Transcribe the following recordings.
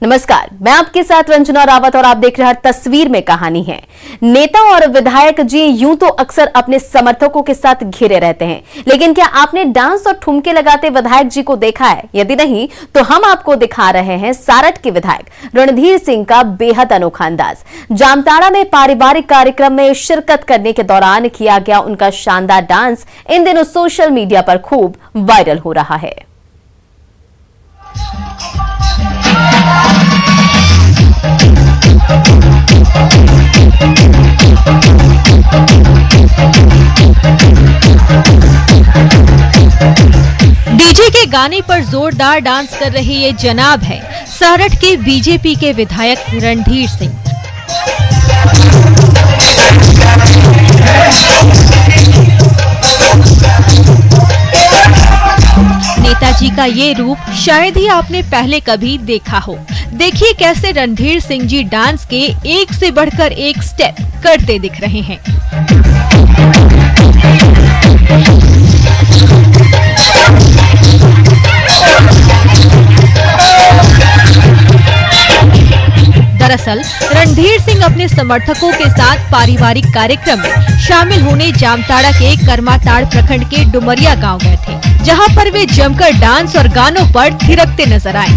नमस्कार, मैं आपके साथ रंजना रावत और आप देख रहे हैं तस्वीर में कहानी है। नेता और विधायक जी यूं तो अक्सर अपने समर्थकों के साथ घिरे रहते हैं, लेकिन क्या आपने डांस और ठुमके लगाते विधायक जी को देखा है? यदि नहीं तो हम आपको दिखा रहे हैं सारठ के विधायक रणधीर सिंह का बेहद अनोखा अंदाज। जामताड़ा में पारिवारिक कार्यक्रम में शिरकत करने के दौरान किया गया उनका शानदार डांस इन दिनों सोशल मीडिया पर खूब वायरल हो रहा है। डीजे के गाने पर जोरदार डांस कर रहे ये जनाब है सारठ के बीजेपी के विधायक रणधीर सिंह। नेताजी का ये रूप शायद ही आपने पहले कभी देखा हो। देखिए कैसे रणधीर सिंह जी डांस के एक से बढ़कर एक स्टेप करते दिख रहे हैं। दरअसल रणधीर सिंह अपने समर्थकों के साथ पारिवारिक कार्यक्रम में शामिल होने जामताड़ा के करमाताड़ प्रखंड के डुमरिया गांव गए थे, जहां पर वे जमकर डांस और गानों पर थिरकते नजर आए।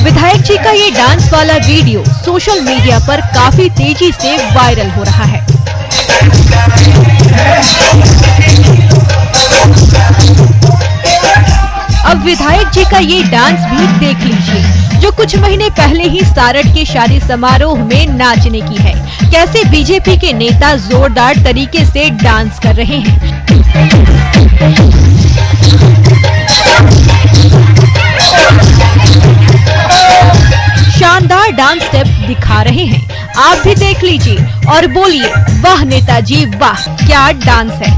विधायक जी का ये डांस वाला वीडियो सोशल मीडिया पर काफी तेजी से वायरल हो रहा है। अब विधायक जी का ये डांस भी देख लीजिए, जो कुछ महीने पहले ही सारठ के शादी समारोह में नाचने की है। कैसे बीजेपी के नेता जोरदार तरीके से डांस कर रहे हैं। शानदार डांस स्टेप दिखा रहे हैं। आप भी देख लीजिए और बोलिए वाह नेताजी वाह, क्या डांस है।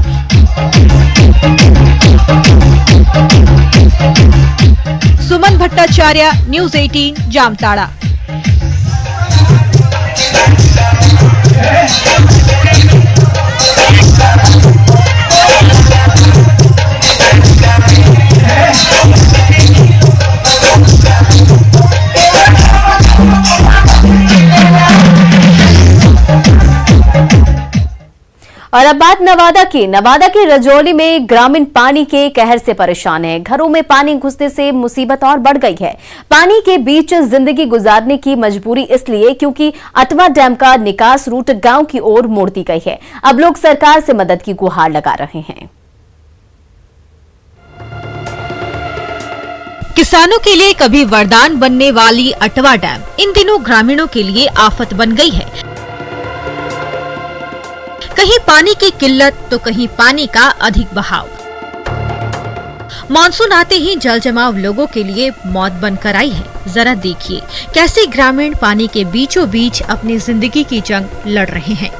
सुमन भट्टाचार्य, न्यूज़ 18, जामताड़ा। और अब बात नवादा के रजौली में ग्रामीण पानी के कहर से परेशान है। घरों में पानी घुसने से मुसीबत और बढ़ गई है। पानी के बीच जिंदगी गुजारने की मजबूरी इसलिए क्योंकि अटवा डैम का निकास रूट गांव की ओर मोड़ दी गई है। अब लोग सरकार से मदद की गुहार लगा रहे हैं। किसानों के लिए कभी वरदान बनने वाली अटवा डैम इन दिनों ग्रामीणों के लिए आफत बन गई है। कहीं पानी की किल्लत तो कहीं पानी का अधिक बहाव। मानसून आते ही जल जमाव लोगों के लिए मौत बनकर आई है। जरा देखिए कैसे ग्रामीण पानी के बीचों बीच अपनी जिंदगी की जंग लड़ रहे हैं।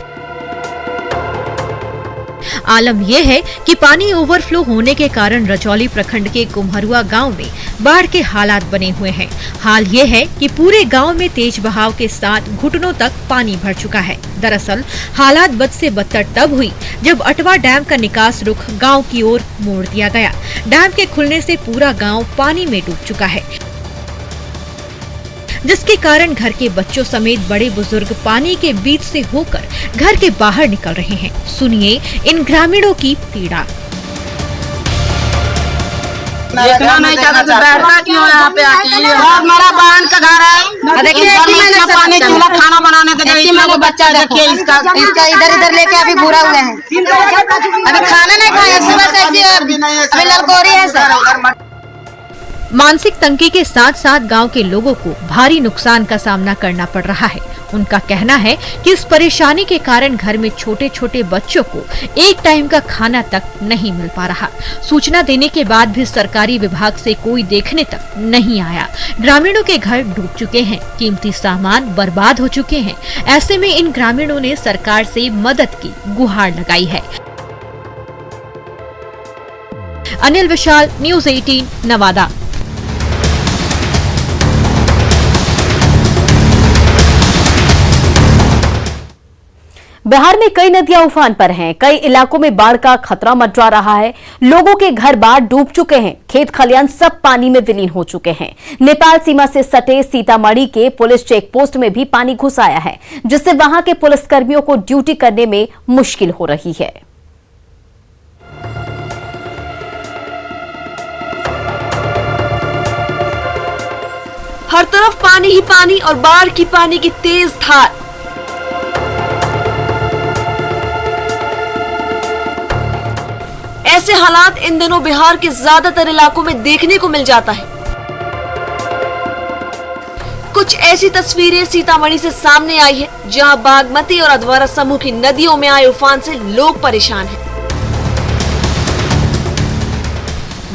आलम यह है कि पानी ओवरफ्लो होने के कारण रजौली प्रखंड के कुम्हरुआ गांव में बाढ़ के हालात बने हुए हैं। हाल ये है कि पूरे गांव में तेज बहाव के साथ घुटनों तक पानी भर चुका है। दरअसल हालात बद से बदतर तब हुई जब अटवा डैम का निकास रुख गांव की ओर मोड़ दिया गया। डैम के खुलने से पूरा गांव पानी में डूब चुका है, जिसके कारण घर के बच्चों समेत बड़े बुजुर्ग पानी के बीच से होकर घर के बाहर निकल रहे हैं। सुनिए इन ग्रामीणों की पीड़ा। देखना नहीं चाहता तो बैठता क्यों है यहाँ पे आके? बहुत बड़ा बांध का घर है। देखिए पानी चूल्हा खाना बनाने के लिए बच्चा देखिए इसका इधर लेके अभी बुरा हुए हैं। अभी खाना नहीं खाया, सुबह से ऐसी अभी ललकोरी है सर। मानसिक तंगी के साथ साथ गांव के लोगों को भारी नुकसान का सामना करना पड़ रहा है। उनका कहना है कि इस परेशानी के कारण घर में छोटे छोटे बच्चों को एक टाइम का खाना तक नहीं मिल पा रहा। सूचना देने के बाद भी सरकारी विभाग से कोई देखने तक नहीं आया। ग्रामीणों के घर डूब चुके हैं, कीमती सामान बर्बाद हो चुके हैं। ऐसे में इन ग्रामीणों ने सरकार से मदद की गुहार लगाई है। अनिल विशाल, न्यूज़ 18, नवादा। बिहार में कई नदियां उफान पर हैं। कई इलाकों में बाढ़ का खतरा मंडरा रहा है। लोगों के घर बार डूब चुके हैं। खेत खलियान सब पानी में विलीन हो चुके हैं। नेपाल सीमा से सटे सीतामढ़ी के पुलिस चेक पोस्ट में भी पानी घुस आया है, जिससे वहां के पुलिसकर्मियों को ड्यूटी करने में मुश्किल हो रही है। हर तरफ पानी ही पानी और बाढ़ की पानी की तेज धार। ऐसे हालात इन दिनों बिहार के ज्यादातर इलाकों में देखने को मिल जाता है। कुछ ऐसी तस्वीरें सीतामढ़ी से सामने आई है, जहां बागमती और अधवारा समूह की नदियों में आए उफान से लोग परेशान हैं।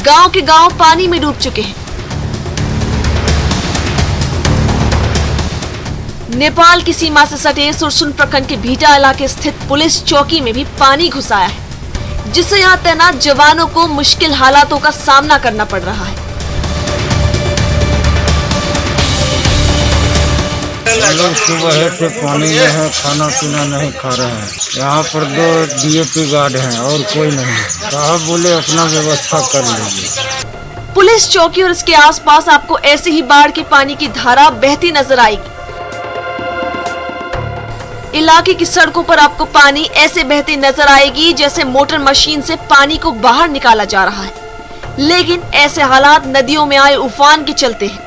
गांव के गांव पानी में डूब चुके हैं। नेपाल की सीमा से सटे सुरसुन प्रखंड के भीटा इलाके स्थित पुलिस चौकी में भी पानी घुस आया है, जिससे यहां तैनात जवानों को मुश्किल हालातों का सामना करना पड़ रहा है। लोग सुबह से पानी में है, खाना पीना नहीं खा रहे हैं। यहाँ पर 2 DAP गार्ड हैं और कोई नहीं। साहब बोले अपना व्यवस्था कर लीजिए। पुलिस चौकी और इसके आसपास आपको ऐसे ही बाढ़ के पानी की धारा बहती नजर आएगी। इलाके की सड़कों पर आपको पानी ऐसे बहती नजर आएगी जैसे मोटर मशीन से पानी को बाहर निकाला जा रहा है। लेकिन ऐसे हालात नदियों में आए उफान के चलते हैं।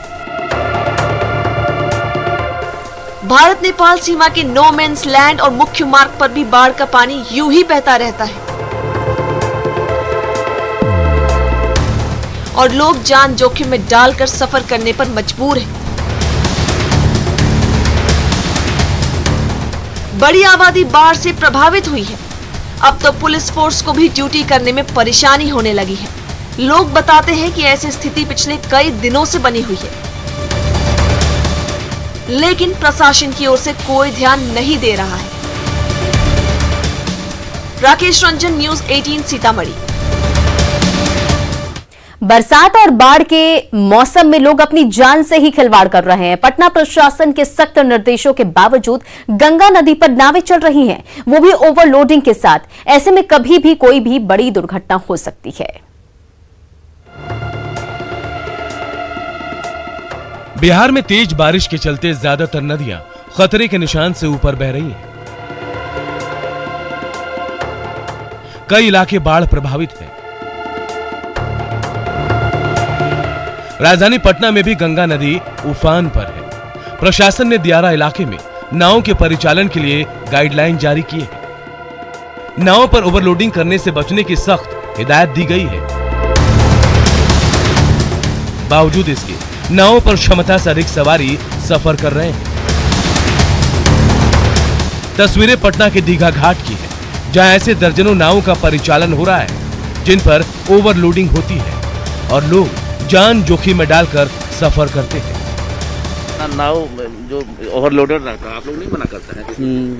भारत नेपाल सीमा के नो मैंस लैंड और मुख्य मार्ग पर भी बाढ़ का पानी यूं ही बहता रहता है और लोग जान जोखिम में डालकर सफर करने पर मजबूर हैं। बड़ी आबादी बाढ़ से प्रभावित हुई है। अब तो पुलिस फोर्स को भी ड्यूटी करने में परेशानी होने लगी है। लोग बताते हैं कि ऐसी स्थिति पिछले कई दिनों से बनी हुई है, लेकिन प्रशासन की ओर से कोई ध्यान नहीं दे रहा है। राकेश रंजन, न्यूज़ 18 सीतामढ़ी। बरसात और बाढ़ के मौसम में लोग अपनी जान से ही खिलवाड़ कर रहे हैं। पटना प्रशासन के सख्त निर्देशों के बावजूद गंगा नदी पर नावें चल रही हैं, वो भी ओवरलोडिंग के साथ। ऐसे में कभी भी कोई भी बड़ी दुर्घटना हो सकती है। बिहार में तेज बारिश के चलते ज्यादातर नदियां खतरे के निशान से ऊपर बह रही हैं। कई इलाके बाढ़ प्रभावित हैं। राजधानी पटना में भी गंगा नदी उफान पर है। प्रशासन ने दियारा इलाके में नावों के परिचालन के लिए गाइडलाइन जारी की है। नावों पर ओवरलोडिंग करने से बचने की सख्त हिदायत दी गई है। बावजूद इसके नावों पर क्षमता से अधिक सवारी सफर कर रहे हैं। तस्वीरें पटना के दीघा घाट की है, जहां ऐसे दर्जनों नावों का परिचालन हो रहा है जिन पर ओवरलोडिंग होती है और लोग जान जोखिम में डालकर सफर करते हैं। नाव जो ओवरलोडेड रहता है, आप लोग नहीं मना करते हैं?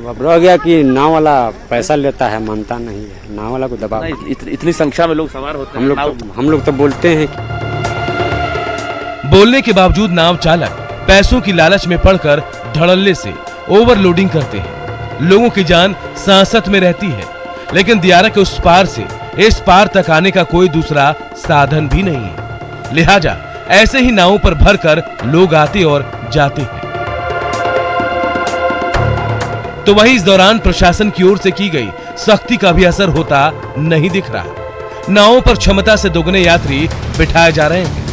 अब रह गया कि नाव वाला पैसा लेता है, मानता नहीं है। नाव वाला को दबाव, इतनी संख्या में लोग सवार होते हैं। हम लोग तो बोलते हैं। बोलने के बावजूद नाव चालक पैसों की लालच में पड़कर धड़ल्ले से ओवरलोडिंग करते हैं। लोगों की जान सांसत में रहती है, लेकिन दियारा के उस पार से इस पार तक आने का कोई दूसरा साधन भी नहीं है। लिहाजा ऐसे ही नावों पर भरकर लोग आते और जाते हैं। तो वहीं इस दौरान प्रशासन की ओर से की गई सख्ती का भी असर होता नहीं दिख रहा। नावों पर क्षमता से दोगुने यात्री बिठाए जा रहे हैं।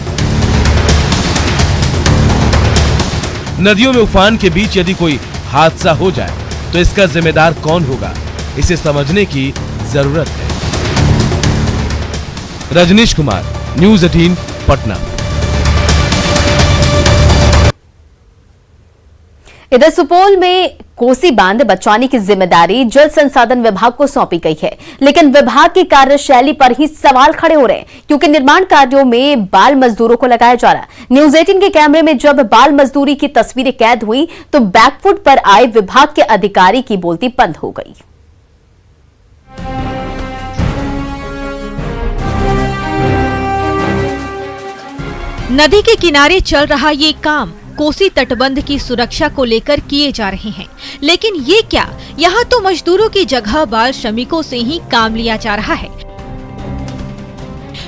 नदियों में उफान के बीच यदि कोई हादसा हो जाए तो इसका जिम्मेदार कौन होगा, इसे समझने की जरूरत है। रजनीश कुमार, न्यूज़ 18 पटना। इधर सुपौल में कोसी बांध बचाने की जिम्मेदारी जल संसाधन विभाग को सौंपी गई है, लेकिन विभाग की कार्यशैली पर ही सवाल खड़े हो रहे हैं, क्योंकि निर्माण कार्यों में बाल मजदूरों को लगाया जा रहा है। न्यूज़ 18 के कैमरे में जब बाल मजदूरी की तस्वीरें कैद हुई तो बैकफुट पर आए विभाग के अधिकारी की बोलती बंद हो गई। नदी के किनारे चल रहा ये काम कोसी तटबंध की सुरक्षा को लेकर किए जा रहे हैं। लेकिन ये क्या, यहाँ तो मजदूरों की जगह बाल श्रमिकों से ही काम लिया जा रहा है।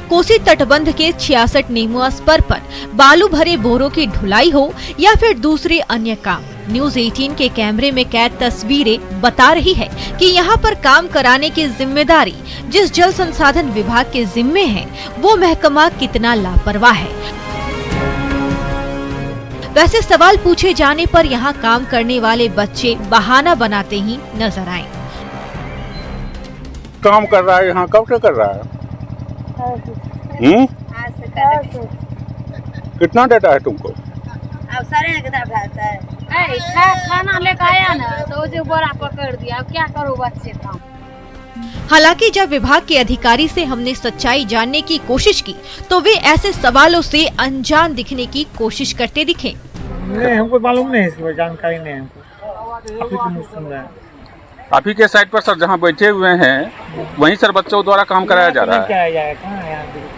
कोसी तटबंध के 66 नेमुआ स्पर पर बालू भरे बोरों की ढुलाई हो या फिर दूसरे अन्य काम, न्यूज 18 के कैमरे में कैद तस्वीरें बता रही है कि यहाँ पर काम कराने की जिम्मेदारी जिस जल संसाधन विभाग के जिम्मे है, वो महकमा कितना लापरवाह है। वैसे सवाल पूछे जाने पर यहाँ काम करने वाले बच्चे बहाना बनाते ही नजर आए। काम कर रहा है यहाँ, कब से कर रहा है? कितना देता है तुमको? अब सारे खाता है। खाना लेकर आया ना तो जो बोरा पकड़ दिया, अब क्या करो बच्चे काम। हालांकि जब विभाग के अधिकारी से हमने सच्चाई जानने की कोशिश की तो वे ऐसे सवालों से अनजान दिखने की कोशिश करते दिखे। नहीं, हमको मालूम नहीं, इसकी जानकारी नहीं हमको। आप ही के साइड पर सर जहाँ बैठे हुए हैं वहीं सर बच्चों द्वारा काम कराया जा रहा है।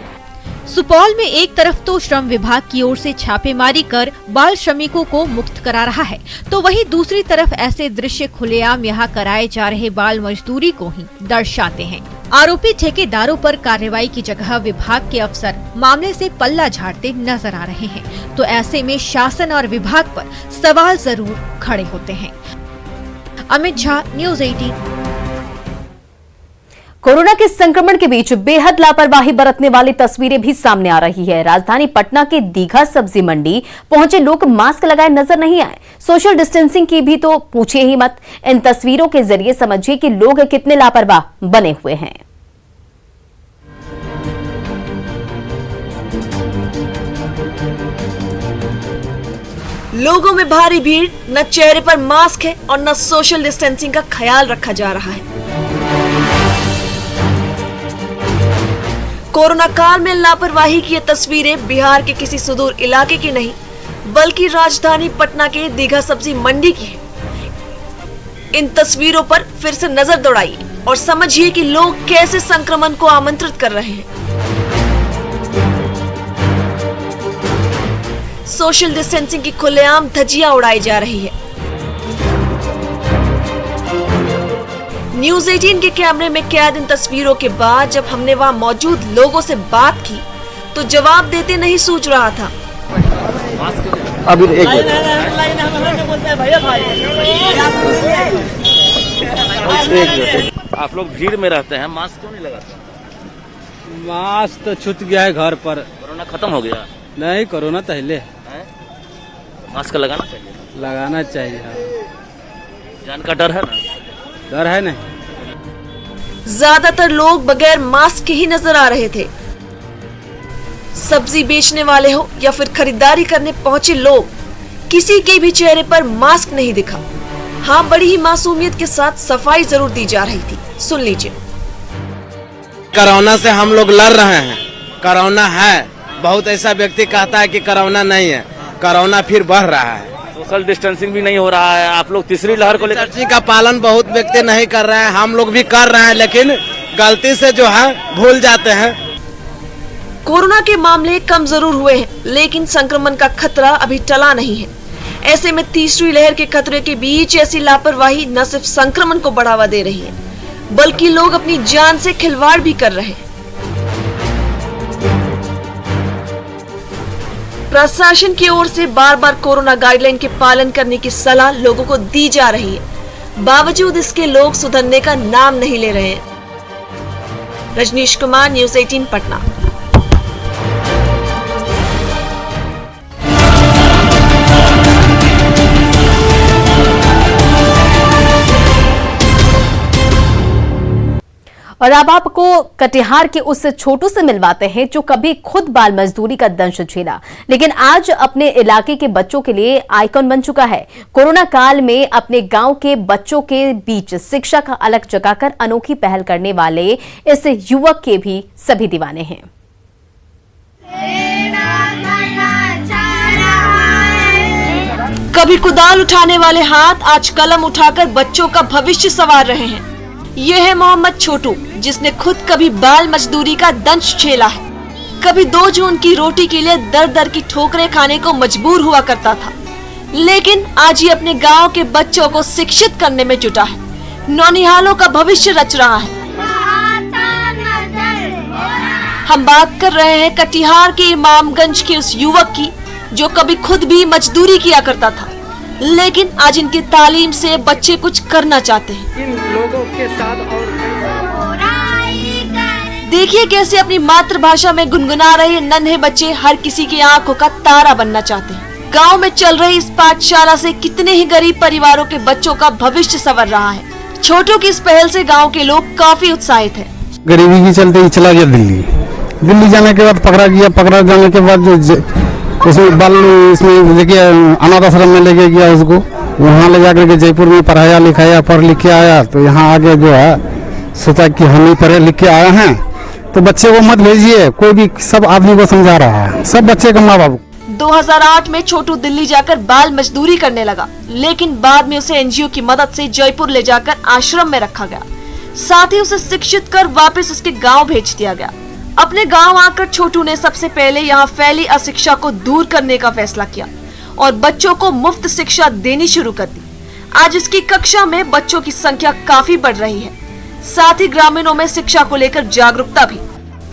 सुपौल में एक तरफ तो श्रम विभाग की ओर से छापेमारी कर बाल श्रमिकों को मुक्त करा रहा है, तो वहीं दूसरी तरफ ऐसे दृश्य खुलेआम यहाँ कराए जा रहे बाल मजदूरी को ही दर्शाते हैं। आरोपी ठेकेदारों पर कार्रवाई की जगह विभाग के अफसर मामले से पल्ला झाड़ते नजर आ रहे हैं, तो ऐसे में शासन और विभाग पर सवाल जरूर खड़े होते हैं। अमित झा, न्यूज 18। कोरोना के संक्रमण के बीच बेहद लापरवाही बरतने वाली तस्वीरें भी सामने आ रही है। राजधानी पटना के दीघा सब्जी मंडी पहुंचे लोग मास्क लगाए नजर नहीं आए। सोशल डिस्टेंसिंग की भी तो पूछिए ही मत। इन तस्वीरों के जरिए समझिए कि लोग कितने लापरवाह बने हुए हैं। लोगों में भारी भीड़, न चेहरे पर मास्क है और न सोशल डिस्टेंसिंग का ख्याल रखा जा रहा है। कोरोना काल में लापरवाही की ये तस्वीरें बिहार के किसी सुदूर इलाके की नहीं, बल्कि राजधानी पटना के दीघा सब्जी मंडी की है। इन तस्वीरों पर फिर से नजर दौड़ाइए और समझिए कि लोग कैसे संक्रमण को आमंत्रित कर रहे हैं। सोशल डिस्टेंसिंग की खुलेआम धज्जियां उड़ाई जा रही है। न्यूज 18 के कैमरे में कैद इन तस्वीरों के बाद जब हमने वहां मौजूद लोगों से बात की तो जवाब देते नहीं सूझ रहा था। अभी एक आप लोग भीड़ में रहते हैं, मास्क क्यों नहीं लगाते? मास्क तो छूट गया है घर पर। कोरोना खत्म हो गया? नहीं, कोरोना पहले है। मास्क लगाना चाहिए। लगाना चाहिए, हाँ। जान का डर है ना? डर है नहीं। ज्यादातर लोग बगैर मास्क के ही नजर आ रहे थे। सब्जी बेचने वाले हो या फिर खरीदारी करने पहुंचे लोग, किसी के भी चेहरे पर मास्क नहीं दिखा। हाँ, बड़ी ही मासूमियत के साथ सफाई जरूर दी जा रही थी। सुन लीजिए। कोरोना से हम लोग लड़ रहे हैं। कोरोना है, बहुत ऐसा व्यक्ति कहता है कि कोरोना नहीं है, कोरोना फिर बढ़ रहा है। सोशल डिस्टेंसिंग भी नहीं हो रहा है। आप लोग तीसरी लहर को लेकर चर्ची का पालन बहुत व्यक्ति नहीं कर रहे हैं, हम लोग भी कर रहे हैं, लेकिन गलती से जो है भूल जाते हैं। कोरोना के मामले कम जरूर हुए हैं, लेकिन संक्रमण का खतरा अभी टला नहीं है। ऐसे में तीसरी लहर के खतरे के बीच ऐसी लापरवाही न सिर्फ संक्रमण को बढ़ावा दे रही है, बल्कि लोग अपनी जान से खिलवाड़ भी कर रहे हैं। प्रशासन की ओर से बार बार कोरोना गाइडलाइन के पालन करने की सलाह लोगों को दी जा रही है, बावजूद इसके लोग सुधरने का नाम नहीं ले रहे हैं। रजनीश कुमार, न्यूज 18 पटना। और अब आपको कटिहार के उस छोटू से मिलवाते हैं जो कभी खुद बाल मजदूरी का दंश झेला, लेकिन आज अपने इलाके के बच्चों के लिए आइकॉन बन चुका है। कोरोना काल में अपने गांव के बच्चों के बीच शिक्षा का अलग जगाकर अनोखी पहल करने वाले इस युवक के भी सभी दीवाने हैं। कभी कुदाल उठाने वाले हाथ आज कलम उठाकर बच्चों का भविष्य संवार रहे हैं। ये है मोहम्मद छोटू, जिसने खुद कभी बाल मजदूरी का दंश झेला है। कभी 2 जून की रोटी के लिए दर दर की ठोकरें खाने को मजबूर हुआ करता था, लेकिन आज ये अपने गांव के बच्चों को शिक्षित करने में जुटा है, नौनिहालों का भविष्य रच रहा है। हम बात कर रहे हैं कटिहार के इमामगंज के उस युवक की जो कभी खुद भी मजदूरी किया करता था, लेकिन आज इनकी तालीम से बच्चे कुछ करना चाहते हैं। इन लोगों के साथ और देखिए कैसे अपनी मातृभाषा में गुनगुना रहे नन्हे बच्चे हर किसी की आंखों का तारा बनना चाहते हैं। गांव में चल रही इस पाठशाला से कितने ही गरीब परिवारों के बच्चों का भविष्य संवर रहा है। छोटू की इस पहल से गांव के लोग काफी उत्साहित हैं। गरीबी के चलते ही चला गया दिल्ली जाने के बाद पकड़ा गया। पकड़ा जाने के बाद जो इसमें देखिए अनाथ आश्रम में लेके गया उसको, वहाँ ले जाकर के जयपुर में पढ़ाया लिखाया, पढ़ लिख के आया। तो यहाँ आगे जो है सोचा कि हम ही पढ़े लिख के आए हैं तो बच्चे को मत भेजिए, कोई भी सब आदमी को समझा रहा है, सब बच्चे का माँ बाप। 2008 में छोटू दिल्ली जाकर बाल मजदूरी करने लगा, लेकिन बाद में उसे एनजीओ की मदद से जयपुर ले जाकर आश्रम में रखा गया। साथ ही उसे शिक्षित कर वापस उसके गांव भेज दिया गया। अपने गांव आकर छोटू ने सबसे पहले यहां फैली अशिक्षा को दूर करने का फैसला किया और बच्चों को मुफ्त शिक्षा देनी शुरू कर दी। आज इसकी कक्षा में बच्चों की संख्या काफी बढ़ रही है। साथ ही ग्रामीणों में शिक्षा को लेकर जागरूकता भी।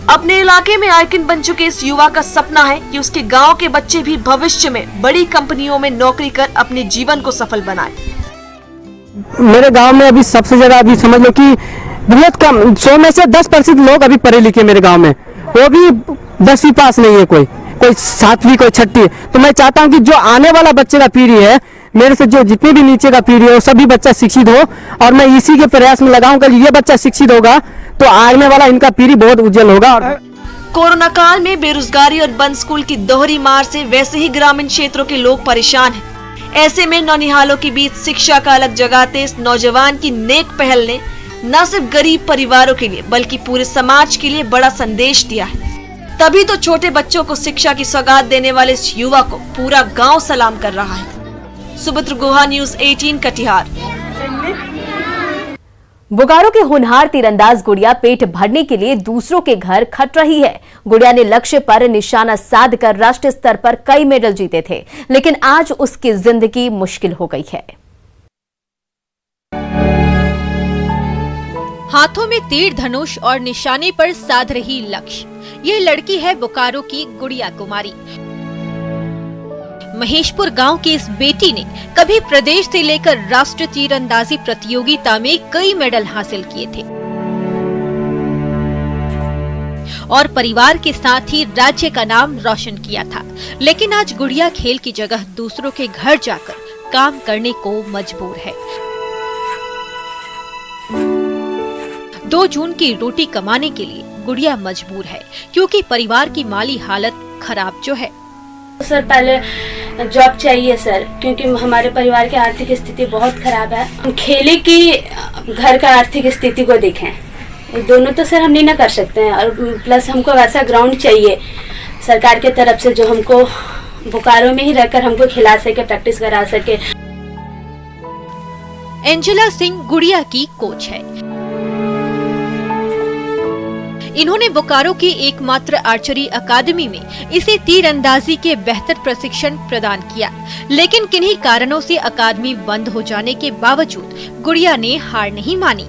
अपने इलाके में आइकन बन चुके इस युवा का सपना है कि उसके गांव के बच्चे भी भविष्य में बड़ी कंपनियों में नौकरी कर अपने जीवन को सफल बनाए। मेरे गांव में अभी सबसे ज्यादा अभी समझ लो कि बहुत कम 100 में से 10% लोग अभी पढ़े लिखे मेरे गांव में, वो भी 10वीं पास नहीं है, कोई 7वीं कोई 6ठी। तो मैं चाहता हूं कि जो आने वाला बच्चे का पीढ़ी है, मेरे से जो जितने भी नीचे का पीढ़ी है वो सभी बच्चा शिक्षित हो, और मैं इसी के प्रयास में लगाऊंगा कि ये बच्चा शिक्षित होगा तो आने वाला इनका पीढ़ी बहुत उज्जवल होगा। कोरोना काल में बेरोजगारी और बंद स्कूल की दोहरी मार से वैसे ही ग्रामीण क्षेत्रों के लोग परेशान हैं। ऐसे में नौनिहालों के बीच शिक्षा का अलग जगाते इस नौजवान की नेक पहल ने न सिर्फ गरीब परिवारों के लिए बल्कि पूरे समाज के लिए बड़ा संदेश दिया है। तभी तो छोटे बच्चों को शिक्षा की सौगात देने वाले इस युवा को पूरा गांव सलाम कर रहा है। सुमित्र गुहा, न्यूज़ 18 कटिहार। बोकारो के होनहार तीरंदाज गुड़िया पेट भरने के लिए दूसरों के घर खट रही है। गुड़िया ने लक्ष्य पर निशाना साधकर राष्ट्रीय स्तर पर कई मेडल जीते थे, लेकिन आज उसकी जिंदगी मुश्किल हो गई है। हाथों में तीर धनुष और निशाने पर साध रही लक्ष्य, ये लड़की है बोकारो की गुड़िया कुमारी। महेशपुर गांव की इस बेटी ने कभी प्रदेश से लेकर राष्ट्रीय तीरंदाजी प्रतियोगिता में कई मेडल हासिल किए थे और परिवार के साथ ही राज्य का नाम रोशन किया था। लेकिन आज गुड़िया खेल की जगह दूसरों के घर जाकर काम करने को मजबूर है। 2 जून की रोटी कमाने के लिए गुड़िया मजबूर है, क्योंकि परिवार की माली हालत खराब जो है। सर पहले जॉब चाहिए सर, क्योंकि हमारे परिवार की आर्थिक स्थिति बहुत खराब है। हम खेले कि घर का आर्थिक स्थिति को देखें, दोनों तो सर हम नहीं ना कर सकते हैं। और प्लस हमको वैसा ग्राउंड चाहिए सरकार के तरफ से जो हमको बोकारो में ही रहकर हमको खिला सके, प्रैक्टिस करा सके। एंजेला सिंह गुड़िया की कोच है। इन्होंने बोकारो की एकमात्र आर्चरी अकादमी में इसे तीरंदाजी के बेहतर प्रशिक्षण प्रदान किया, लेकिन किन्हीं कारणों से अकादमी बंद हो जाने के बावजूद गुड़िया ने हार नहीं मानी।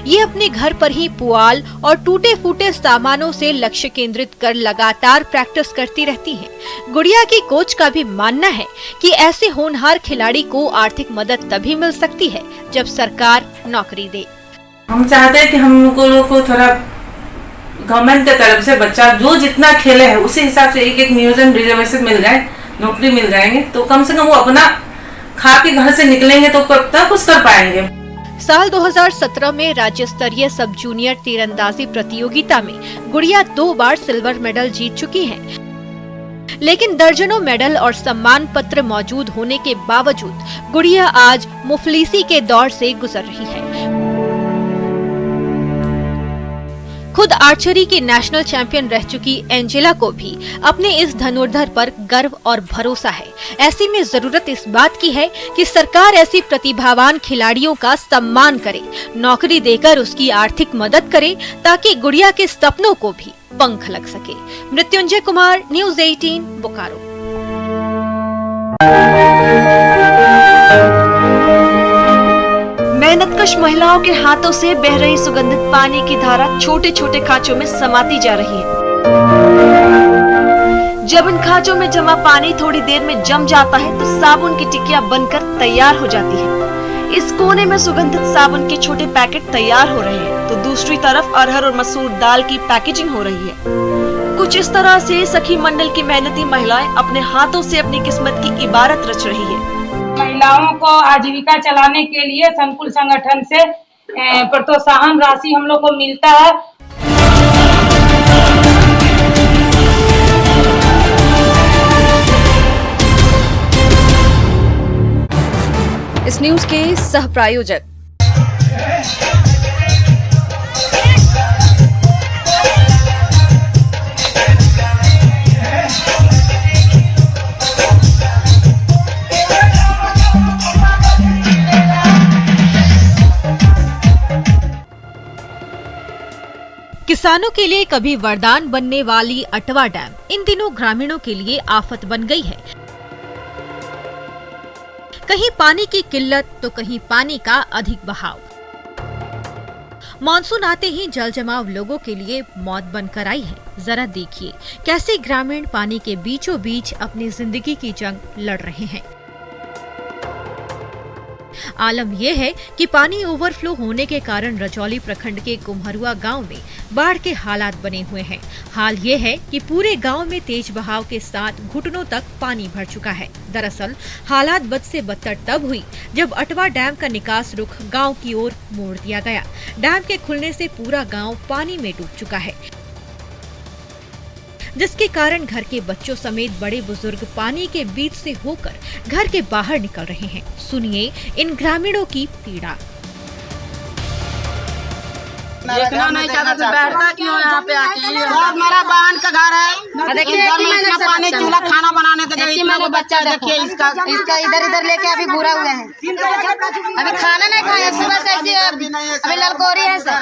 ये अपने घर पर ही पुआल और टूटे फूटे सामानों से लक्ष्य केंद्रित कर लगातार प्रैक्टिस करती रहती हैं। गुड़िया की कोच का भी मानना है कि ऐसे होनहार खिलाड़ी को आर्थिक मदद तभी मिल सकती है जब सरकार नौकरी दे। हम चाहते हैं कि हम लोगों को थोड़ा गवर्नमेंट की तरफ से बच्चा जो जितना खेले है उसी हिसाब से एक नियोजन रिजर्वेशन मिल जाए, नौकरी मिल जाएंगे तो कम से कम वो अपना खा के घर से निकलेंगे तो कब तक कुछ कर पाएंगे। साल 2017 में राज्य स्तरीय सब जूनियर तीरंदाजी प्रतियोगिता में गुड़िया 2 बार सिल्वर मेडल जीत चुकी हैं। लेकिन दर्जनों मेडल और सम्मान पत्र मौजूद होने के बावजूद गुड़िया आज मुफलिसी के दौर से गुजर रही है। खुद आर्चरी की नेशनल चैंपियन रह चुकी एंजेला को भी अपने इस धनुर्धर पर गर्व और भरोसा है। ऐसे में जरूरत इस बात की है कि सरकार ऐसी प्रतिभावान खिलाड़ियों का सम्मान करे, नौकरी देकर उसकी आर्थिक मदद करे, ताकि गुड़िया के सपनों को भी पंख लग सके। मृत्युंजय कुमार, न्यूज़ 18, बोकारो। मेहनतकश महिलाओं के हाथों से बह रही सुगंधित पानी की धारा छोटे छोटे खांचों में समाती जा रही है। जब इन खांचों में जमा पानी थोड़ी देर में जम जाता है तो साबुन की टिकिया बनकर तैयार हो जाती है। इस कोने में सुगंधित साबुन के छोटे पैकेट तैयार हो रहे हैं तो दूसरी तरफ अरहर और मसूर दाल की पैकेजिंग हो रही है। कुछ इस तरह से सखी मंडल की मेहनती महिलाएं अपने हाथों से अपनी किस्मत की इबारत रच रही है। महिलाओं को आजीविका चलाने के लिए संकुल संगठन से प्रोत्साहन राशि हम लोग को मिलता है। इस न्यूज के सह प्रायोजक किसानों के लिए कभी वरदान बनने वाली अटवा डैम इन दिनों ग्रामीणों के लिए आफत बन गई है। कहीं पानी की किल्लत तो कहीं पानी का अधिक बहाव। मानसून आते ही जल जमाव लोगों के लिए मौत बनकर आई है। जरा देखिए कैसे ग्रामीण पानी के बीचों बीच अपनी जिंदगी की जंग लड़ रहे हैं। आलम यह है कि पानी ओवरफ्लो होने के कारण रजौली प्रखंड के कुम्हरुआ गांव में बाढ़ के हालात बने हुए हैं। हाल ये है कि पूरे गांव में तेज बहाव के साथ घुटनों तक पानी भर चुका है। दरअसल हालात बद से बदतर तब हुई जब अटवा डैम का निकास रुख गांव की ओर मोड़ दिया गया। डैम के खुलने से पूरा गांव पानी में डूब चुका है, जिसके कारण घर के बच्चों समेत बड़े बुजुर्ग पानी के बीच से होकर घर के बाहर निकल रहे हैं। सुनिए इन ग्रामीणों की पीड़ा। देखना नहीं चाहता तो बैठता क्यों यहाँ पे आके? हमारा बहन का घर है, देखिए पानी चूल्हा खाना बनाने के लिए मैंने बच्चा देखिए इसका इधर इधर लेके अभी बुरा हुए हैं। अभी खाना नहीं खाया, सुबह से ऐसी अभी ललकोरी है सर।